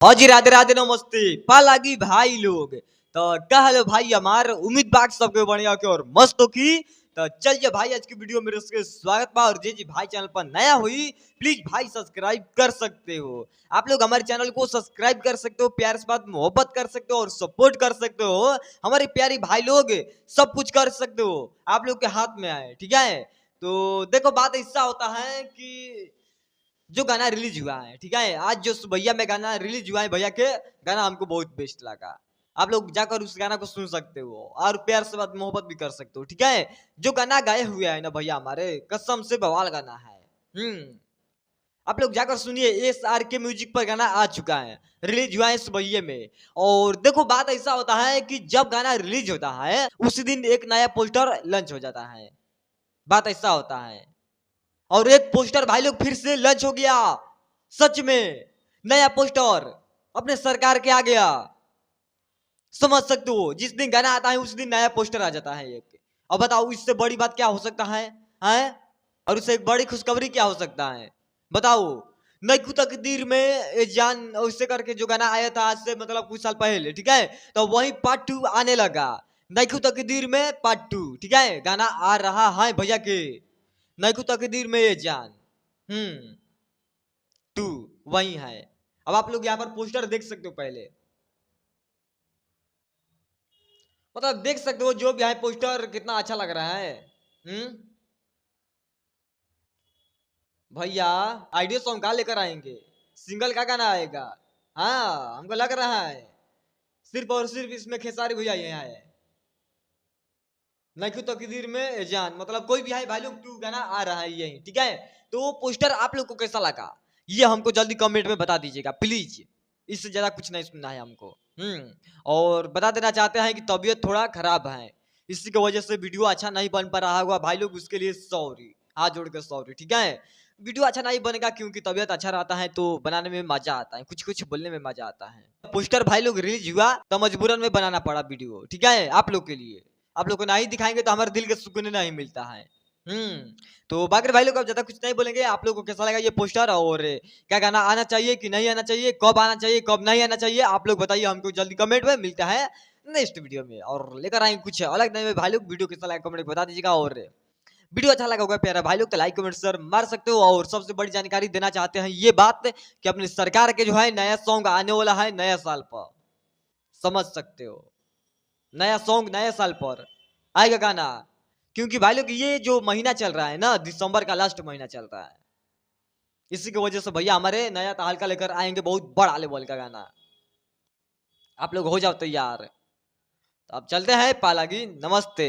हाँ जी, राधे राधे नमस्ते पालागी भाई लोग। तो क्या हाल है भाई हमार, उम्मीद बात सबके बढ़िया के और मस्त हो की। तो चलिए भाई आज की वीडियो में उसके स्वागत बा। और जी भाई चैनल पर नया हुई प्लीज भाई सब्सक्राइब कर सकते हो। आप लोग हमारे चैनल को सब्सक्राइब कर सकते हो, प्यार से बात मोहब्बत कर सकते हो और सपोर्ट कर सकते हो। हमारे प्यारे भाई लोग सब कुछ कर सकते हो, आप लोग के हाथ में आए, ठीक है। तो देखो बात ऐसा होता है कि जो गाना रिलीज हुआ है, ठीक है, आज जो भैया में गाना रिलीज हुआ है, भैया के गाना हमको बहुत बेस्ट लगा। आप लोग जाकर उस गाना को सुन सकते हो और प्यार से बात मोहब्बत भी कर सकते हो, ठीक है। जो गाना गाए हुए है ना भैया हमारे, कसम से बवाल गाना है। आप लोग जाकर सुनिए, SR के म्यूजिक पर गाना आ चुका है, रिलीज हुआ है इस भैया में। और देखो बात ऐसा होता है कि जब गाना रिलीज होता है उसी दिन एक नया पोस्टर लॉन्च हो जाता है। बात ऐसा होता है। और एक पोस्टर भाई लोग फिर से लॉन्च हो गया, सच में नया पोस्टर अपने सरकार के आ गया। समझ सकते हो, जिस दिन गाना आता है उस दिन नया पोस्टर आ जाता है एक। अब बताओ इससे बड़ी बात क्या हो सकता है, हैं? और इससे एक बड़ी खुशखबरी क्या हो सकता है, बताओ। नैकू तकदीर में ये जान उससे करके जो गाना आया था आज से मतलब कुछ साल पहले, ठीक है, तो वही पार्ट 2 आने लगा। नैकू तकदीर में पार्ट 2, ठीक है, गाना आ रहा है भैया के। नैकू तकदीर में ये जान 2 वही है। अब आप लोग यहाँ पर पोस्टर देख सकते हो, पहले मतलब देख सकते हो जो भी है पोस्टर कितना अच्छा लग रहा है। भैया आइडियो सॉन्ग का लेकर आएंगे, सिंगल का गाना आएगा। हाँ हमको लग रहा है सिर्फ और सिर्फ इसमें खेसारी भैया ये है। नैकू तकदीर में जान मतलब कोई भी है भाई लोग 2 गाना आ रहा है यही, ठीक है। तो वो पोस्टर आप लोग को कैसा लगा ये हमको जल्दी कमेंट में बता दीजिएगा प्लीज। इससे ज्यादा कुछ नहीं सुनना है हमको। और बता देना चाहते हैं कि तबीयत थोड़ा खराब है, इसी की वजह से वीडियो अच्छा नहीं बन पा रहा होगा भाई लोग, उसके लिए सॉरी, हाथ जोड़ के सॉरी, ठीक है। वीडियो अच्छा नहीं बनेगा क्योंकि तबीयत अच्छा रहता है तो बनाने में मजा आता है, कुछ कुछ बोलने में मजा आता है। पोस्टर भाई लोग रिलीज हुआ तो मजबूरन में बनाना पड़ा वीडियो, ठीक है, आप लोग के लिए। आप लोग को नहीं दिखाएंगे तो हमारे दिल के सुकून नहीं मिलता है। तो बाकी भाई लोग अब ज्यादा कुछ नहीं बोलेंगे। आप लोगों को कैसा लगा ये पोस्टर, और क्या गाना आना चाहिए कि नहीं आना चाहिए, कब आना चाहिए कब नहीं आना चाहिए, आप लोग बताइए हमको जल्दी कमेंट में। मिलता है नेक्स्ट वीडियो में और लेकर आएंगे कुछ अलग नए भाई लोग। वीडियो कैसा लगा कमेंट में बता दीजिएगा, और वीडियो अच्छा लगा होगा प्यारा भाई लोग तो लाइक कमेंट शेयर मार सकते हो। और सबसे बड़ी जानकारी देना चाहते हैं ये बात कि अपनी सरकार के जो है नया सॉन्ग आने वाला है नया साल पर, समझ सकते हो। नया सॉन्ग नया साल पर आएगा गाना, क्योंकि भाई लोग ये जो महीना चल रहा है ना, दिसंबर का लास्ट महीना चल रहा है, इसी की वजह से भैया हमारे नया तहलका लेकर आएंगे बहुत बड़ा लेवल का गाना। आप लोग हो जाओ तैयार। तो अब चलते हैं पालागी, नमस्ते।